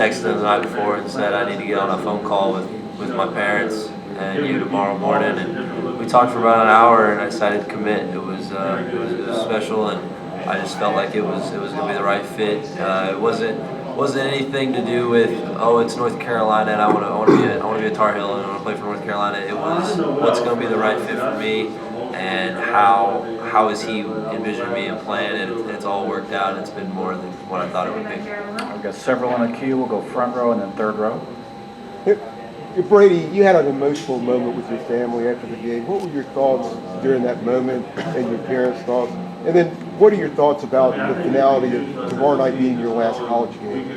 Texted him the night before and said I need to get on a phone call with my parents and you tomorrow morning. And we talked for about an hour, and I decided to commit. It was special, and I just felt like it was going to be the right fit. It wasn't anything to do with it's North Carolina and I want to be a Tar Heel and I want to play for North Carolina. It was what's going to be the right fit for me, and how is he envisioning me and playing, and it's all worked out. It's been more than what I thought it would be. We've got several in the queue. We'll go front row and then third row. Brady, you had an emotional moment with your family after the game. What were your thoughts during that moment and your parents' thoughts? And then what are your thoughts about the finality of tomorrow night being your last college game?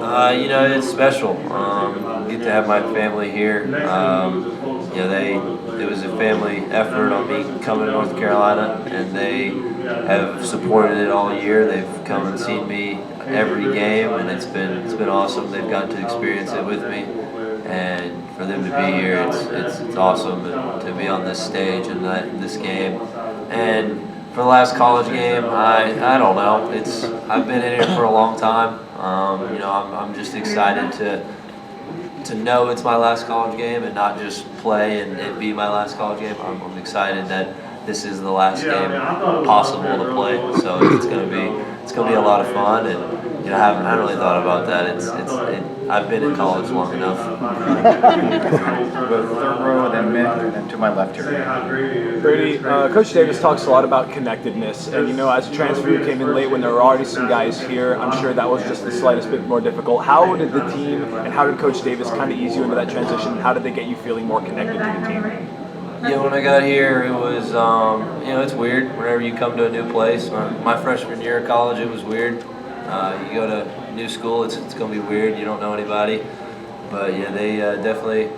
It's special. Get to have my family here. It was a family effort on me coming to North Carolina, and they have supported it all year. They've come and seen me every game, and it's been awesome. They've gotten to experience it with me, and for them to be here, it's awesome, and to be on this stage and this game. And for the last college game, I don't know. I've been in here for a long time. I'm just excited to know it's my last college game and not just play and it be my last college game. I'm excited that this is the last game possible to play. So it's gonna be a lot of fun, and I haven't really thought about that. I've been in college long enough. The third row and then mid, and then to my left here. Brady, Coach Davis talks a lot about connectedness, and as a transfer you came in late when there were already some guys here. I'm sure that was just the slightest bit more difficult. How did the team and how did Coach Davis kind of ease you into that transition? How did they get you feeling more connected to the team? When I got here, it was, it's weird whenever you come to a new place. My freshman year of college, it was weird. You go to new school, it's going to be weird. You don't know anybody. But, they definitely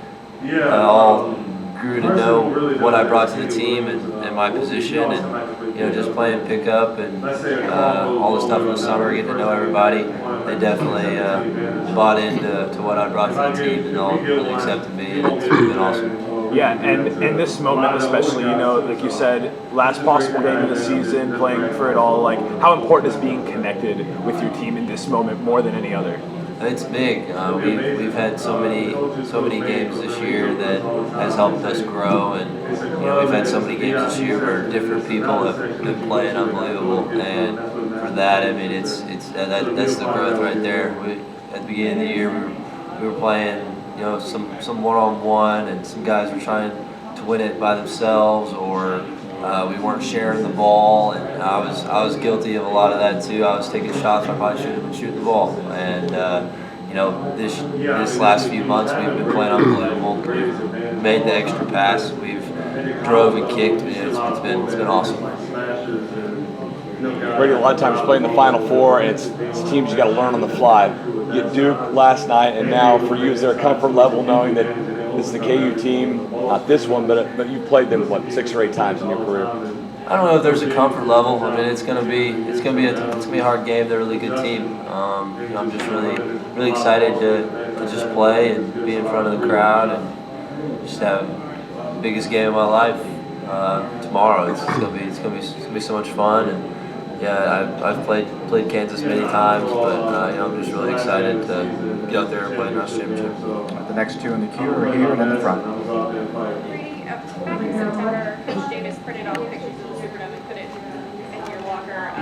all grew to know what I brought to the team and my position, and, just playing pickup and all the stuff in the summer, getting to know everybody. They definitely bought into what I brought to the team, and all really accepted me, and it's been awesome. Yeah, and in this moment especially, like you said, last possible game of the season, playing for it all, like how important is being connected with your team in this moment more than any other? It's big. We've had so many games this year that has helped us grow, and we've had so many games this year where different people have been playing unbelievable, and for that, that's the growth right there. At the beginning of the year, we were playing some one-on-one, and some guys were trying to win it by themselves, or we weren't sharing the ball, and I was guilty of a lot of that too. I was taking shots I probably should have been shooting the ball, and this last few months we've been playing unbelievable. We've made the extra pass, we've drove and kicked. It's been awesome. Brady, a lot of times playing the Final Four, and it's teams you got to learn on the fly. You get Duke last night, and now for you, is there a comfort level knowing that this is the KU team, not this one, but you played them 6 or 8 times in your career? I don't know if there's a comfort level. I mean, it's gonna be a hard game. They're a really good team. I'm just really excited to just play and be in front of the crowd and just have the biggest game of my life tomorrow. It's gonna be so much fun. And I've played Kansas many times, but I'm just really excited to get out there and play a national championship. The next two in the queue are here and in the front. Brady, back in September, Coach Davis printed off pictures of the Superdome and put it in your locker.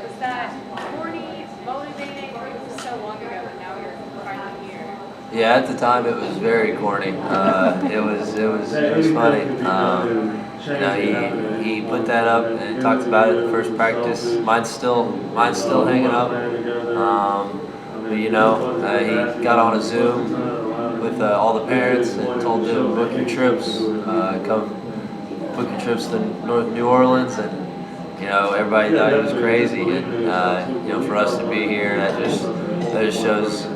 Was that corny, motivating, or it was so long ago and now you're finally here? Yeah, at the time it was very corny. It was funny. He put that up and talked about it in the first practice. Mine's still hanging up. He got on a Zoom with all the parents and told them book your trips, to New Orleans, and everybody thought he was crazy. And for us to be here, that just shows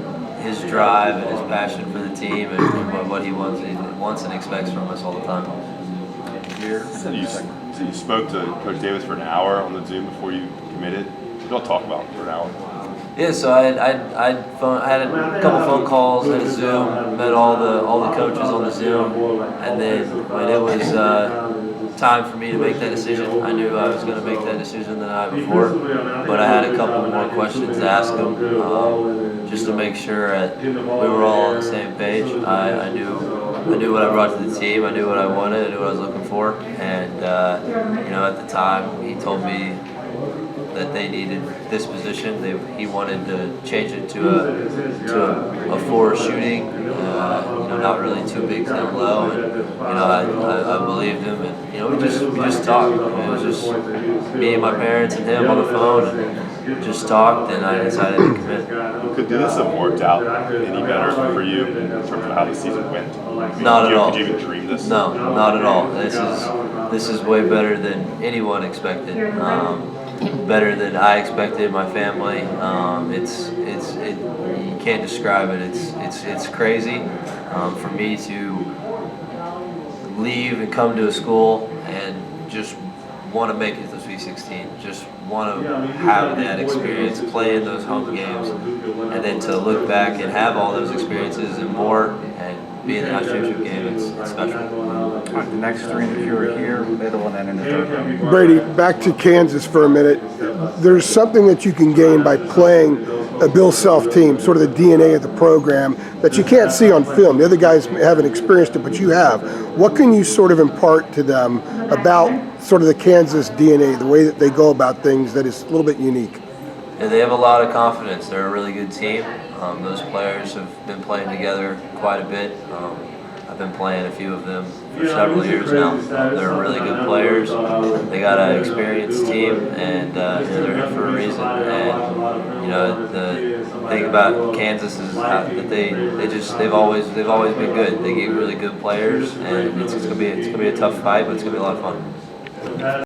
his drive and his passion for the team and what he wants and expects from us all the time. Here. So you spoke to Coach Davis for an hour on the Zoom before you committed. What did y'all talk about for an hour? Yeah, so I had a couple phone calls, had a Zoom, met all the coaches on the Zoom, and then when it was time for me to make that decision. I knew I was going to make that decision the night before, but I had a couple more questions to ask him just to make sure that we were all on the same page. I knew what I brought to the team. I knew what I wanted. I knew what I was looking for, and at the time he told me that they needed this position. He wanted to change it to a 4 shooting, not really too big down low. And I believed him, and we just talked. It was just me and my parents and him on the phone, and just talked, and I decided to commit. Could this have worked out any better for you in terms of how the season went? Not at all. Could you even dream this? No, not at all. This is way better than anyone expected. Better than I expected. My family. You can't describe it. It's crazy for me to leave and come to a school and just want to make it to Sweet 16. Just want to have that experience, play in those home games, and then to look back and have all those experiences and more, and be in the national championship game. It's special. The next 3 that you were here, middle, and then in the third round. Brady, back to Kansas for a minute. There's something that you can gain by playing a Bill Self team, sort of the DNA of the program, that you can't see on film. The other guys haven't experienced it, but you have. What can you sort of impart to them about sort of the Kansas DNA, the way that they go about things that is a little bit unique? Yeah, they have a lot of confidence. They're a really good team. Those players have been playing together quite a bit. I've been playing a few of them for several years now. They're really good players. They got an experienced team, and they're here for a reason. And the thing about Kansas is that they've always been good. They get really good players, and it's gonna be a tough fight, but it's gonna be a lot of fun.